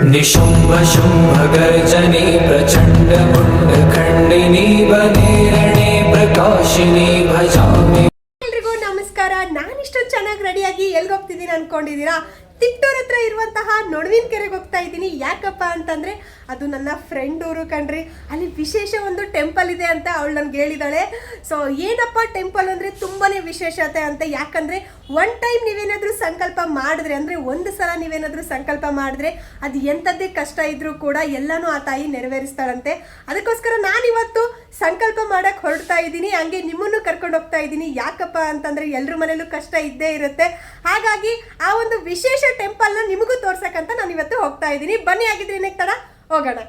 निशुम्भ शुम्भ गर्जनी प्रचंड मुंड खंडिनी बनेरणे प्रकाशिनी भजामि। ಎಲ್ರಿಗೂ ನಮಸ್ಕಾರ. ನಾನು ಇಷ್ಟೊಂದು ಚೆನ್ನಾಗಿ ರೆಡಿಯಾಗಿ ಎಲ್ಲಿಗೆ ಹೋಗ್ತಿದ್ದೀನಿ ಅನ್ಕೊಂಡಿದ್ದೀರಾ? ತಿಟ್ಟೂರ್ ಹತ್ರ ಇರುವಂತಹ ನೊಣವಿನ ಕೆರೆಗೆ ಹೋಗ್ತಾ ಇದ್ದೀನಿ. ಯಾಕಪ್ಪ ಅಂತಂದ್ರೆ ಅದು ನನ್ನ ಫ್ರೆಂಡ್ ಊರು ಕಣ್ರಿ. ಅಲ್ಲಿ ವಿಶೇಷ ಒಂದು ಟೆಂಪಲ್ ಇದೆ ಅಂತ ಅವಳು ನನ್ಗೆ ಹೇಳಿದಾಳೆ. ಸೊ ಏನಪ್ಪ ಟೆಂಪಲ್ ಅಂದ್ರೆ ತುಂಬಾನೇ ವಿಶೇಷತೆ ಅಂತ. ಯಾಕಂದ್ರೆ ಒನ್ ಟೈಮ್ ನೀವೇನಾದ್ರೂ ಸಂಕಲ್ಪ ಮಾಡಿದ್ರೆ, ಅಂದ್ರೆ ಒಂದು ಸಲ ನೀವೇನಾದ್ರೂ ಸಂಕಲ್ಪ ಮಾಡಿದ್ರೆ ಅದು ಎಂಥದ್ದೇ ಕಷ್ಟ ಇದ್ರೂ ಕೂಡ ಎಲ್ಲಾನು ಆ ತಾಯಿ ನೆರವೇರಿಸ್ತಾಳಂತೆ. ಅದಕ್ಕೋಸ್ಕರ ನಾನಿವತ್ತು ಸಂಕಲ್ಪ ಮಾಡಕ್ ಹೊರಡ್ತಾ ಇದ್ದೀನಿ. ಹಂಗೆ ನಿಮ್ಮನ್ನು ಕರ್ಕೊಂಡು ಹೋಗ್ತಾ ಇದ್ದೀನಿ. ಯಾಕಪ್ಪ ಅಂತಂದ್ರೆ ಎಲ್ರ ಮನೇಲೂ ಕಷ್ಟ ಇದ್ದೇ ಇರುತ್ತೆ. ಹಾಗಾಗಿ ಆ ಒಂದು ವಿಶೇಷ ಟೆಂಪಲ್ನ ನಿಮಗೂ ತೋರ್ಸಕ್ಕಂತ ನಾನು ಇವತ್ತು ಹೋಗ್ತಾ ಇದ್ದೀನಿ. ಬನ್ನಿ, ಆಗಿದ್ರೆ ಏನಕ್ಕೆ ತಡ, ಹೋಗೋಣ.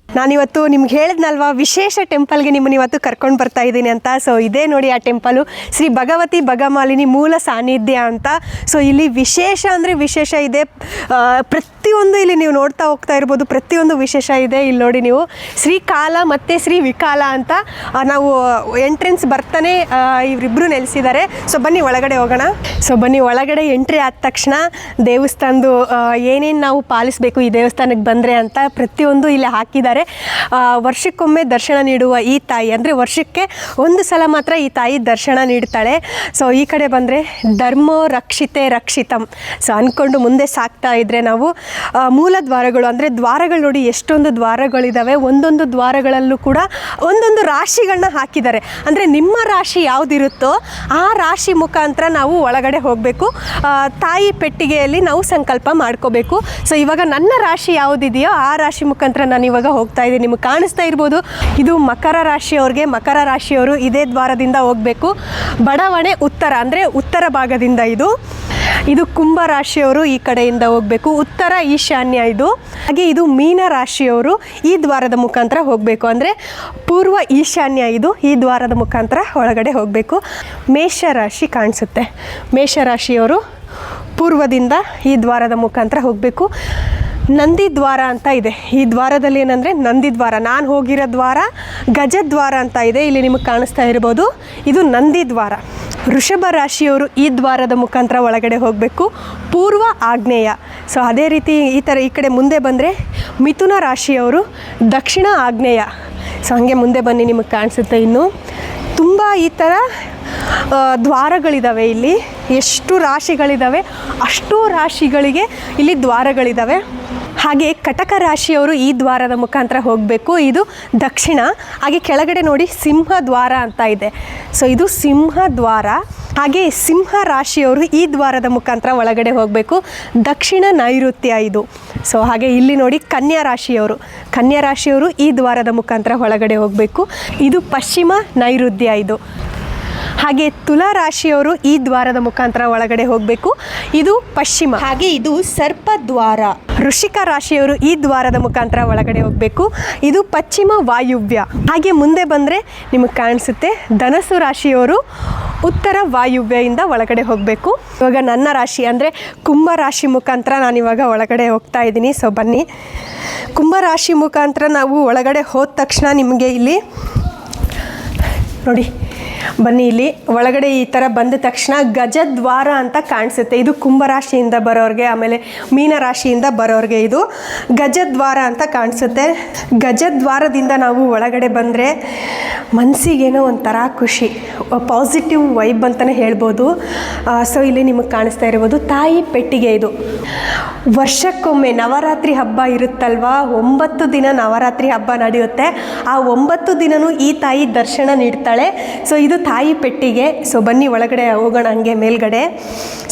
ನಾನಿವತ್ತು ನಿಮ್ಗೆ ಹೇಳಿದ್ನಲ್ವಾ ವಿಶೇಷ ಟೆಂಪಲ್ಗೆ ನಿಮ್ಮನ್ನು ಇವತ್ತು ಕರ್ಕೊಂಡು ಬರ್ತಾ ಇದ್ದೀನಿ ಅಂತ. ಸೊ ಇದೇ ನೋಡಿ ಆ ಟೆಂಪಲು, ಶ್ರೀ ಭಗವತಿ ಭಗಮಾಲಿನಿ ಮೂಲ ಸಾನ್ನಿಧ್ಯ ಅಂತ. ಸೊ ಇಲ್ಲಿ ವಿಶೇಷ ಅಂದರೆ ವಿಶೇಷ ಇದೆ. ಪ್ರತಿಯೊಂದು ಇಲ್ಲಿ ನೀವು ನೋಡ್ತಾ ಹೋಗ್ತಾ ಇರ್ಬೋದು, ಪ್ರತಿಯೊಂದು ವಿಶೇಷ ಇದೆ. ಇಲ್ಲಿ ನೋಡಿ ನೀವು ಶ್ರೀಕಾಲ ಮತ್ತು ಶ್ರೀ ವಿಕಾಲ ಅಂತ ನಾವು ಎಂಟ್ರೆನ್ಸ್ ಬರ್ತಾನೆ ಇವರಿಬ್ಬರು ನೆಲೆಸಿದ್ದಾರೆ. ಸೊ ಬನ್ನಿ ಒಳಗಡೆ ಹೋಗೋಣ. ಸೊ ಬನ್ನಿ ಒಳಗಡೆ ಎಂಟ್ರಿ ಆದ ತಕ್ಷಣ ದೇವಸ್ಥಾನದ್ದು ಏನೇನು ನಾವು ಪಾಲಿಸಬೇಕು ಈ ದೇವಸ್ಥಾನಕ್ಕೆ ಬಂದರೆ ಅಂತ ಪ್ರತಿಯೊಂದು ಇಲ್ಲಿ ಹಾಕಿದ್ದಾರೆ. ವರ್ಷಕ್ಕೊಮ್ಮೆ ದರ್ಶನ ನೀಡುವ ಈ ತಾಯಿ, ಅಂದರೆ ವರ್ಷಕ್ಕೆ ಒಂದು ಸಲ ಮಾತ್ರ ಈ ತಾಯಿ ದರ್ಶನ ನೀಡ್ತಾಳೆ. ಸೊ ಈ ಕಡೆ ಬಂದರೆ ಧರ್ಮೋ ರಕ್ಷಿತೆ ರಕ್ಷಿತಂ. ಸೊ ಅಂದ್ಕೊಂಡು ಮುಂದೆ ಸಾಕ್ತಾ ಇದ್ದರೆ ನಾವು ಮೂಲ ದ್ವಾರಗಳು, ಅಂದರೆ ದ್ವಾರಗಳು ನೋಡಿ ಎಷ್ಟೊಂದು ದ್ವಾರಗಳಿದ್ದಾವೆ. ಒಂದೊಂದು ದ್ವಾರಗಳಲ್ಲೂ ಕೂಡ ಒಂದೊಂದು ರಾಶಿಗಳನ್ನ ಹಾಕಿದ್ದಾರೆ. ಅಂದರೆ ನಿಮ್ಮ ರಾಶಿ ಯಾವುದಿರುತ್ತೋ ಆ ರಾಶಿ ಮುಖಾಂತರ ನಾವು ಒಳಗಡೆ ಹೋಗಬೇಕು. ತಾಯಿ ಪೆಟ್ಟಿಗೆಯಲ್ಲಿ ನಾವು ಸಂಕಲ್ಪ ಮಾಡ್ಕೋಬೇಕು. ಸೊ ಇವಾಗ ನನ್ನ ರಾಶಿ ಯಾವುದಿದೆಯೋ ಆ ರಾಶಿ ಮುಖಾಂತರ ನಾನು ಇವಾಗ ಹೋಗ್ತಾ ಇದ್ದೀನಿ. ನಿಮಗೆ ಕಾಣಿಸ್ತಾ ಇರ್ಬೋದು, ಇದು ಮಕರ ರಾಶಿಯವ್ರಿಗೆ. ಮಕರ ರಾಶಿಯವರು ಇದೇ ದ್ವಾರದಿಂದ ಹೋಗಬೇಕು. ಬಡಾವಣೆ ಉತ್ತರ, ಅಂದರೆ ಉತ್ತರ ಭಾಗದಿಂದ ಇದು ಕುಂಭ ರಾಶಿಯವರು ಈ ಕಡೆಯಿಂದ ಹೋಗಬೇಕು, ಉತ್ತರ ಈಶಾನ್ಯ ಇದು. ಹಾಗೆ ಇದು ಮೀನ ರಾಶಿಯವರು ಈ ದ್ವಾರದ ಮುಖಾಂತರ ಹೋಗಬೇಕು, ಅಂದರೆ ಪೂರ್ವ ಈಶಾನ್ಯ ಇದು. ಈ ದ್ವಾರದ ಮುಖಾಂತರ ಒಳಗಡೆ ಹೋಗಬೇಕು. ಮೇಷರಾಶಿ ಕಾಣಿಸುತ್ತೆ, ಮೇಷರಾಶಿಯವರು ಪೂರ್ವದಿಂದ ಈ ದ್ವಾರದ ಮುಖಾಂತರ ಹೋಗಬೇಕು. ನಂದಿ ದ್ವಾರ ಅಂತ ಇದೆ. ಈ ದ್ವಾರದಲ್ಲಿ ಏನಂದರೆ ನಂದಿ ದ್ವಾರ. ನಾನು ಹೋಗಿರೋ ದ್ವಾರ ಗಜದ್ವಾರ ಅಂತ ಇದೆ, ಇಲ್ಲಿ ನಿಮಗೆ ಕಾಣಿಸ್ತಾ ಇರ್ಬೋದು. ಇದು ನಂದಿ ದ್ವಾರ. ವೃಷಭ ರಾಶಿಯವರು ಈ ದ್ವಾರದ ಮುಖಾಂತರ ಒಳಗಡೆ ಹೋಗಬೇಕು, ಪೂರ್ವ ಆಗ್ನೇಯ. ಸೊ ಅದೇ ರೀತಿ ಈ ಕಡೆ ಮುಂದೆ ಬಂದರೆ ಮಿಥುನ ರಾಶಿಯವರು ದಕ್ಷಿಣ ಆಗ್ನೇಯ. ಸೊ ಹಾಗೆ ಮುಂದೆ ಬನ್ನಿ, ನಿಮಗೆ ಕಾಣಿಸುತ್ತೆ. ಇನ್ನು ತುಂಬ ಈ ಥರ ದ್ವಾರಗಳಿದ್ದಾವೆ. ಇಲ್ಲಿ ಎಷ್ಟು ರಾಶಿಗಳಿದ್ದಾವೆ ಅಷ್ಟು ರಾಶಿಗಳಿಗೆ ಇಲ್ಲಿ ದ್ವಾರಗಳಿದ್ದಾವೆ. ಹಾಗೆ ಕಟಕ ರಾಶಿಯವರು ಈ ದ್ವಾರದ ಮುಖಾಂತರ ಹೋಗಬೇಕು, ಇದು ದಕ್ಷಿಣ. ಹಾಗೆ ಕೆಳಗಡೆ ನೋಡಿ ಸಿಂಹ ದ್ವಾರ ಅಂತ ಇದೆ. ಸೊ ಇದು ಸಿಂಹ ದ್ವಾರ. ಹಾಗೆ ಸಿಂಹ ರಾಶಿಯವರು ಈ ದ್ವಾರದ ಮುಖಾಂತರ ಒಳಗಡೆ ಹೋಗಬೇಕು, ದಕ್ಷಿಣ ನೈಋತ್ಯ ಇದು. ಸೊ ಹಾಗೆ ಇಲ್ಲಿ ನೋಡಿ ಕನ್ಯಾ ರಾಶಿಯವರು ಈ ದ್ವಾರದ ಮುಖಾಂತರ ಒಳಗಡೆ ಹೋಗಬೇಕು, ಇದು ಪಶ್ಚಿಮ ನೈಋತ್ಯ ಇದು. ಹಾಗೆ ತುಲಾ ರಾಶಿಯವರು ಈ ದ್ವಾರದ ಮುಖಾಂತರ ಒಳಗಡೆ ಹೋಗಬೇಕು, ಇದು ಪಶ್ಚಿಮ. ಹಾಗೆ ಇದು ಸರ್ಪ ದ್ವಾರ. ವೃಶ್ಚಿಕ ರಾಶಿಯವರು ಈ ದ್ವಾರದ ಮುಖಾಂತರ ಒಳಗಡೆ ಹೋಗಬೇಕು, ಇದು ಪಶ್ಚಿಮ ವಾಯುವ್ಯ. ಹಾಗೆ ಮುಂದೆ ಬಂದರೆ ನಿಮಗೆ ಕಾಣಿಸುತ್ತೆ ಧನಸ್ಸು ರಾಶಿಯವರು ಉತ್ತರ ವಾಯುವ್ಯದಿಂದ ಒಳಗಡೆ ಹೋಗಬೇಕು. ಇವಾಗ ನನ್ನ ರಾಶಿ ಅಂದರೆ ಕುಂಭ ರಾಶಿ ಮುಖಾಂತರ ನಾನಿವಾಗ ಒಳಗಡೆ ಹೋಗ್ತಾ ಇದ್ದೀನಿ. ಸೊ ಬನ್ನಿ, ಕುಂಭ ರಾಶಿ ಮುಖಾಂತರ ನಾವು ಒಳಗಡೆ ಹೋದ ತಕ್ಷಣ ನಿಮಗೆ ಇಲ್ಲಿ ನೋಡಿ, ಬನ್ನಿ ಇಲ್ಲಿ ಒಳಗಡೆ ಈ ಥರ ಬಂದ ತಕ್ಷಣ ಗಜದ್ವಾರ ಅಂತ ಕಾಣಿಸುತ್ತೆ. ಇದು ಕುಂಭರಾಶಿಯಿಂದ ಬರೋರಿಗೆ, ಆಮೇಲೆ ಮೀನರಾಶಿಯಿಂದ ಬರೋರಿಗೆ ಇದು ಗಜದ್ವಾರ ಅಂತ ಕಾಣಿಸುತ್ತೆ. ಗಜದ್ವಾರದಿಂದ ನಾವು ಒಳಗಡೆ ಬಂದರೆ ಮನಸ್ಸಿಗೇನೋ ಒಂಥರ ಖುಷಿ, ಪಾಸಿಟಿವ್ ವೈಬ್ ಅಂತಲೇ ಹೇಳ್ಬೋದು. ಸೊ ಇಲ್ಲಿ ನಿಮಗೆ ಕಾಣಿಸ್ತಾ ಇರ್ಬೋದು ತಾಯಿ ಪೆಟ್ಟಿಗೆ. ಇದು ವರ್ಷಕ್ಕೊಮ್ಮೆ ನವರಾತ್ರಿ ಹಬ್ಬ ಇರುತ್ತಲ್ವ, 9 ದಿನ ನವರಾತ್ರಿ ಹಬ್ಬ ನಡೆಯುತ್ತೆ. ಆ 9 ದಿನವೂ ಈ ತಾಯಿ ದರ್ಶನ ನೀಡ್ತಾಳೆ. ಸೊ ಇದು ತಾಯಿ ಪೆಟ್ಟಿಗೆ. ಸೊ ಬನ್ನಿ ಒಳಗಡೆ ಹೋಗೋಣ ಹಂಗೆ ಮೇಲ್ಗಡೆ.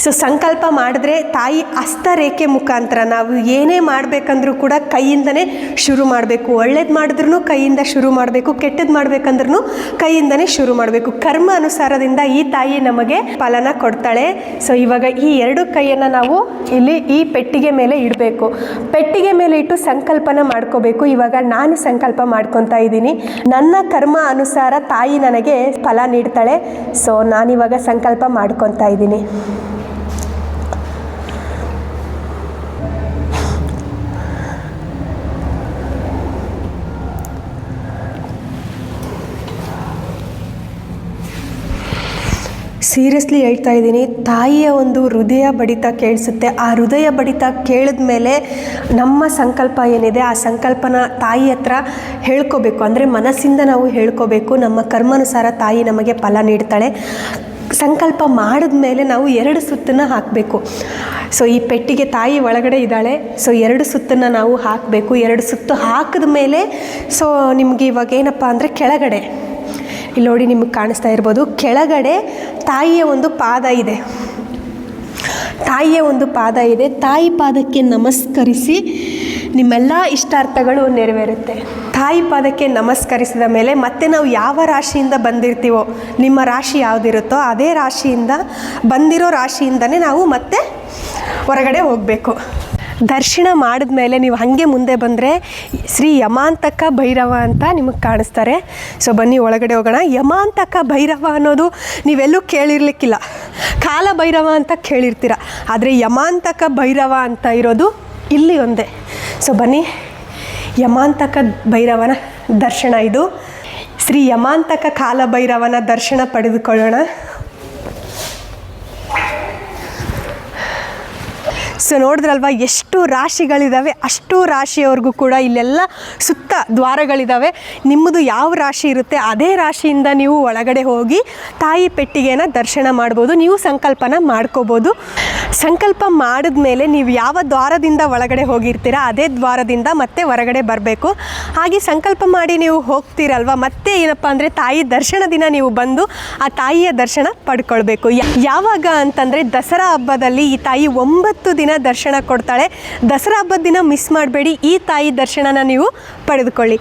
ಸೊ ಸಂಕಲ್ಪ ಮಾಡಿದ್ರೆ ತಾಯಿ ಹಸ್ತರೇಖೆ ಮುಖಾಂತರ ನಾವು ಏನೇ ಮಾಡಬೇಕಂದ್ರೂ ಕೂಡ ಕೈಯಿಂದನೇ ಶುರು ಮಾಡಬೇಕು. ಒಳ್ಳೇದು ಮಾಡಿದ್ರೂ ಕೈಯಿಂದ ಶುರು ಮಾಡಬೇಕು, ಕೆಟ್ಟದ್ದು ಮಾಡಬೇಕಂದ್ರೂ ಕೈಯಿಂದನೇ ಶುರು ಮಾಡಬೇಕು. ಕರ್ಮ ಅನುಸಾರದಿಂದ ಈ ತಾಯಿ ನಮಗೆ ಫಲನ ಕೊಡ್ತಾಳೆ. ಸೊ ಇವಾಗ ಈ 2 ಕೈಯನ್ನು ನಾವು ಇಲ್ಲಿ ಈ ಪೆಟ್ಟಿಗೆ ಮೇಲೆ ಇಡಬೇಕು. ಪೆಟ್ಟಿಗೆ ಮೇಲೆ ಇಟ್ಟು ಸಂಕಲ್ಪನ ಮಾಡ್ಕೋಬೇಕು. ಇವಾಗ ನಾನು ಸಂಕಲ್ಪ ಮಾಡ್ಕೊತಾ ಇದ್ದೀನಿ, ನನ್ನ ಕರ್ಮ ಅನುಸಾರ ತಾಯಿ ನನಗೆ ಫಲ ನೀಡ್ತಾಳೆ. ಸೊ ನಾನಿವಾಗ ಸಂಕಲ್ಪ ಮಾಡ್ಕೊತಾ ಇದ್ದೀನಿ. ಸೀರಿಯಸ್ಲಿ ಹೇಳ್ತಾ ಇದ್ದೀನಿ, ತಾಯಿಯ ಒಂದು ಹೃದಯ ಬಡಿತ ಕೇಳಿಸುತ್ತೆ. ಆ ಹೃದಯ ಬಡಿತ ಕೇಳಿದ ಮೇಲೆ ನಮ್ಮ ಸಂಕಲ್ಪ ಏನಿದೆ ಆ ಸಂಕಲ್ಪನ ತಾಯಿ ಹತ್ರ ಹೇಳ್ಕೋಬೇಕು. ಅಂದರೆ ಮನಸ್ಸಿಂದ ನಾವು ಹೇಳ್ಕೋಬೇಕು. ನಮ್ಮ ಕರ್ಮಾನುಸಾರ ತಾಯಿ ನಮಗೆ ಫಲ ನೀಡ್ತಾಳೆ. ಸಂಕಲ್ಪ ಮಾಡಿದ ಮೇಲೆ ನಾವು 2 ಸುತ್ತನ್ನು ಹಾಕಬೇಕು. ಸೊ ಈ ಪೆಟ್ಟಿಗೆ ತಾಯಿ ಒಳಗಡೆ ಇದ್ದಾಳೆ. ಸೊ 2 ಸುತ್ತನ್ನು ನಾವು ಹಾಕಬೇಕು. 2 ಸುತ್ತು ಹಾಕಿದ ಮೇಲೆ ಸೊ ನಿಮಗೆ ಇವಾಗ ಏನಪ್ಪ ಅಂದರೆ ಕೆಳಗಡೆ ಇಲ್ಲಿ ನೋಡಿ ನಿಮಗೆ ಕಾಣಿಸ್ತಾ ಇರ್ಬೋದು, ಕೆಳಗಡೆ ತಾಯಿಯ ಒಂದು ಪಾದ ಇದೆ. ತಾಯಿ ಪಾದಕ್ಕೆ ನಮಸ್ಕರಿಸಿ ನಿಮ್ಮೆಲ್ಲ ಇಷ್ಟಾರ್ಥಗಳು ನೆರವೇರುತ್ತೆ. ತಾಯಿ ಪಾದಕ್ಕೆ ನಮಸ್ಕರಿಸಿದ ಮೇಲೆ ಮತ್ತೆ ನಾವು ಯಾವ ರಾಶಿಯಿಂದ ಬಂದಿರ್ತೀವೋ, ನಿಮ್ಮ ರಾಶಿ ಯಾವುದಿರುತ್ತೋ ಅದೇ ರಾಶಿಯಿಂದ ಬಂದಿರೋ ರಾಶಿಯಿಂದನೇ ನಾವು ಮತ್ತೆ ಹೊರಗಡೆ ಹೋಗಬೇಕು. ದರ್ಶನ ಮಾಡಿದ ಮೇಲೆ ನೀವು ಹಾಗೆ ಮುಂದೆ ಬಂದರೆ ಶ್ರೀ ಯಮಾಂತಕ ಭೈರವ ಅಂತ ನಿಮಗೆ ಕಾಣಿಸ್ತಾರೆ. ಸೊ ಬನ್ನಿ ಒಳಗಡೆ ಹೋಗೋಣ. ಯಮಾಂತಕ ಭೈರವ ಅನ್ನೋದು ನೀವೆಲ್ಲೂ ಕೇಳಿರ್ಲಿಕ್ಕಿಲ್ಲ. ಕಾಲ ಭೈರವ ಅಂತ ಕೇಳಿರ್ತೀರ, ಆದರೆ ಯಮಾಂತಕ ಭೈರವ ಅಂತ ಇರೋದು ಇಲ್ಲಿ ಒಂದೇ. ಸೊ ಬನ್ನಿ, ಯಮಾಂತಕ ಭೈರವನ ದರ್ಶನ ಇದು. ಶ್ರೀ ಯಮಾಂತಕ ಕಾಲ ಭೈರವನ ದರ್ಶನ ಪಡೆದುಕೊಳ್ಳೋಣ. ಸೊ ನೋಡಿದ್ರಲ್ವ ಎಷ್ಟು ರಾಶಿಗಳಿದ್ದಾವೆ, ಅಷ್ಟು ರಾಶಿಯವ್ರಿಗೂ ಕೂಡ ಇಲ್ಲೆಲ್ಲ ಸುತ್ತ ದ್ವಾರಗಳಿದ್ದಾವೆ. ನಿಮ್ಮದು ಯಾವ ರಾಶಿ ಇರುತ್ತೆ ಅದೇ ರಾಶಿಯಿಂದ ನೀವು ಒಳಗಡೆ ಹೋಗಿ ತಾಯಿ ಪೆಟ್ಟಿಗೆನ ದರ್ಶನ ಮಾಡ್ಬೋದು. ನೀವು ಸಂಕಲ್ಪನ ಮಾಡ್ಕೋಬೋದು. ಸಂಕಲ್ಪ ಮಾಡಿದ ಮೇಲೆ ನೀವು ಯಾವ ದ್ವಾರದಿಂದ ಒಳಗಡೆ ಹೋಗಿರ್ತೀರ ಅದೇ ದ್ವಾರದಿಂದ ಮತ್ತೆ ಹೊರಗಡೆ ಬರಬೇಕು. ಹಾಗೆ ಸಂಕಲ್ಪ ಮಾಡಿ ನೀವು ಹೋಗ್ತೀರಲ್ವ, ಮತ್ತೆ ಏನಪ್ಪ ಅಂದರೆ ತಾಯಿ ದರ್ಶನ ದಿನ ನೀವು ಬಂದು ಆ ತಾಯಿಯ ದರ್ಶನ ಪಡ್ಕೊಳ್ಬೇಕು. ಯಾವಾಗ ಅಂತಂದರೆ ದಸರಾ ಹಬ್ಬದಲ್ಲಿ ಈ ತಾಯಿ 9 ದಿನ ದರ್ಶನ ಕೊಡ್ತಾಳೆ. ದಸರಾ ಹಬ್ಬದ ದಿನ ಮಿಸ್ ಮಾಡಬೇಡಿ. ಈ ತಾಯಿ ದರ್ಶನನ ನೀವು ಪಡೆದುಕೊಳ್ಳಿ.